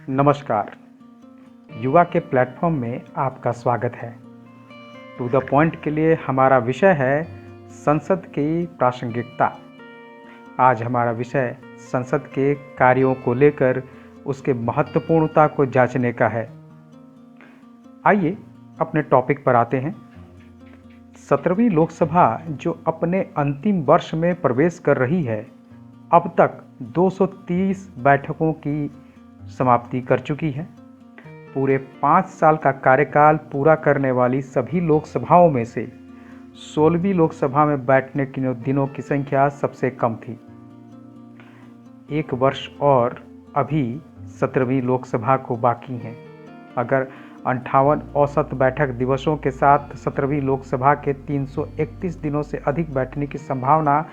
नमस्कार। युवा के प्लेटफॉर्म में आपका स्वागत है। टू द पॉइंट के लिए हमारा विषय है संसद की प्रासंगिकता। आज हमारा विषय संसद के कार्यों को लेकर उसके महत्वपूर्णता को जांचने का है। आइए अपने टॉपिक पर आते हैं। 17वीं लोकसभा जो अपने अंतिम वर्ष में प्रवेश कर रही है, अब तक 230 बैठकों की समाप्ति कर चुकी है। पूरे 5 साल का कार्यकाल पूरा करने वाली सभी लोकसभाओं में से 16वीं लोकसभा में बैठने के दिनों की संख्या सबसे कम थी। 1 वर्ष और अभी 17वीं लोकसभा को बाकी है। अगर 58 औसत बैठक दिवसों के साथ 17वीं लोकसभा के 331 दिनों से अधिक बैठने की संभावना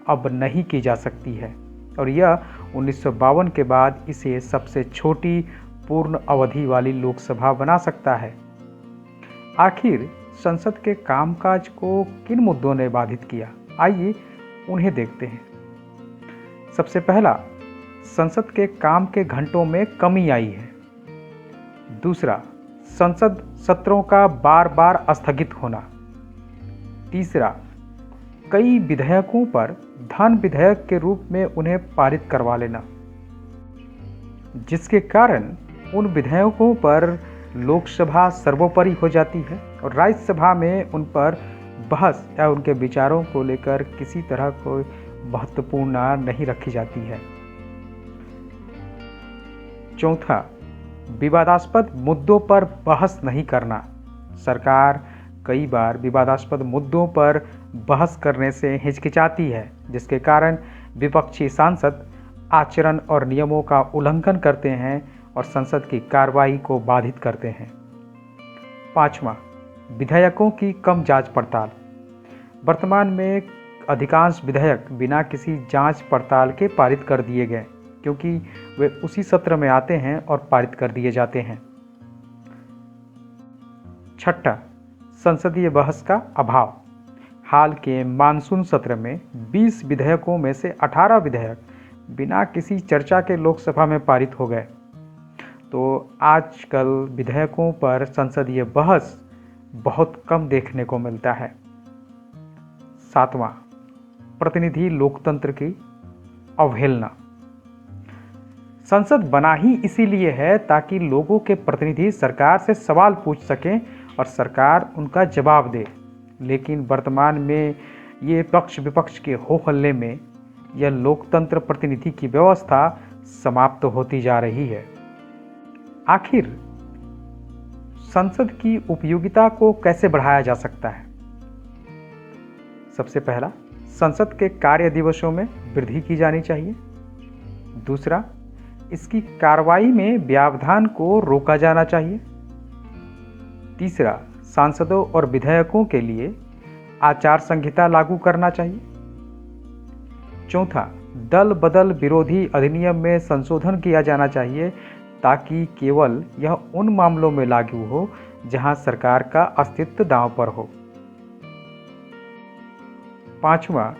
अब नहीं की जा सकती है और यह 1952 के बाद इसे सबसे छोटी पूर्ण अवधि वाली लोकसभा बना सकता है। आखिर संसद के कामकाज को किन मुद्दों ने बाधित किया, आइए उन्हें देखते हैं। सबसे पहला, संसद के काम के घंटों में कमी आई है। दूसरा, संसद सत्रों का बार बार स्थगित होना। तीसरा, कई विधेयकों पर धन विधेयक के रूप में उन्हें पारित करवा लेना, जिसके कारण उन विधेयकों पर लोकसभा सर्वोपरि हो जाती है और राज्यसभा में उन पर बहस या उनके विचारों को लेकर किसी तरह कोई महत्वपूर्ण नहीं रखी जाती है। चौथा, विवादास्पद मुद्दों पर बहस नहीं करना। सरकार कई बार विवादास्पद मुद्दों पर बहस करने से हिचकिचाती है, जिसके कारण विपक्षी सांसद आचरण और नियमों का उल्लंघन करते हैं और संसद की कार्रवाई को बाधित करते हैं। पांचवा, विधेयकों की कम जांच पड़ताल। वर्तमान में अधिकांश विधेयक बिना किसी जांच पड़ताल के पारित कर दिए गए, क्योंकि वे उसी सत्र में आते हैं और पारित कर दिए जाते हैं। छठा, संसदीय बहस का अभाव। हाल के मानसून सत्र में 20 विधेयकों में से 18 विधेयक बिना किसी चर्चा के लोकसभा में पारित हो गए। तो आजकल विधेयकों पर संसदीय बहस बहुत कम देखने को मिलता है। सातवां, प्रतिनिधि लोकतंत्र की अवहेलना। संसद बना ही इसीलिए है ताकि लोगों के प्रतिनिधि सरकार से सवाल पूछ सकें और सरकार उनका जवाब दे, लेकिन वर्तमान में ये पक्ष विपक्ष के हो हल्ले में यह लोकतंत्र प्रतिनिधि की व्यवस्था समाप्त होती जा रही है। आखिर संसद की उपयोगिता को कैसे बढ़ाया जा सकता है? सबसे पहला, संसद के कार्य दिवसों में वृद्धि की जानी चाहिए। दूसरा, इसकी कार्रवाई में व्यवधान को रोका जाना चाहिए। तीसरा, सांसदों और विधायकों के लिए आचार संहिता लागू करना चाहिए। चौथा, दल बदल विरोधी अधिनियम में संशोधन किया जाना चाहिए ताकि केवल यह उन मामलों में लागू हो जहां सरकार का अस्तित्व दांव पर हो। पांचवा,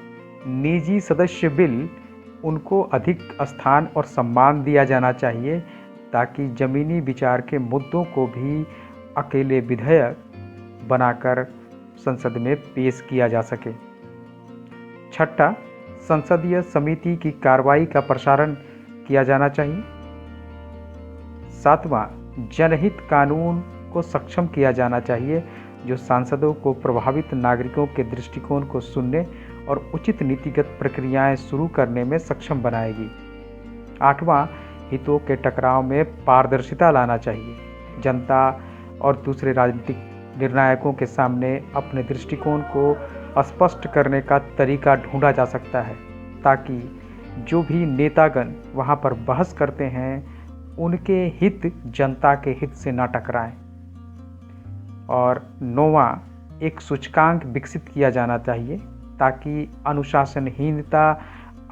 निजी सदस्य बिल, उनको अधिक स्थान और सम्मान दिया जाना चाहिए ताकि जमीनी विचार के मुद्दों को भी अकेले विधेयक बनाकर संसद में पेश किया जा सके। छठा, संसदीय समिति की कार्रवाई का प्रसारण किया जाना चाहिए। सातवां, जनहित कानून को सक्षम किया जाना चाहिए जो सांसदों को प्रभावित नागरिकों के दृष्टिकोण को सुनने और उचित नीतिगत प्रक्रियाएं शुरू करने में सक्षम बनाएगी। आठवां, हितों के टकराव में पारदर्शिता लाना चाहिए। जनता और दूसरे राजनीतिक निर्णायकों के सामने अपने दृष्टिकोण को स्पष्ट करने का तरीका ढूंढा जा सकता है ताकि जो भी नेतागण वहां पर बहस करते हैं उनके हित जनता के हित से ना टकराएं। और नौवां, एक सूचकांक विकसित किया जाना चाहिए ताकि अनुशासनहीनता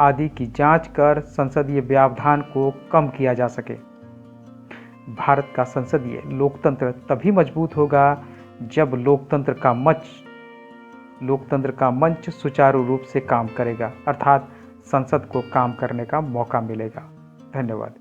आदि की जांच कर संसदीय व्यवधान को कम किया जा सके। भारत का संसदीय लोकतंत्र तभी मजबूत होगा जब लोकतंत्र का मंच सुचारू रूप से काम करेगा, अर्थात संसद को काम करने का मौका मिलेगा। धन्यवाद।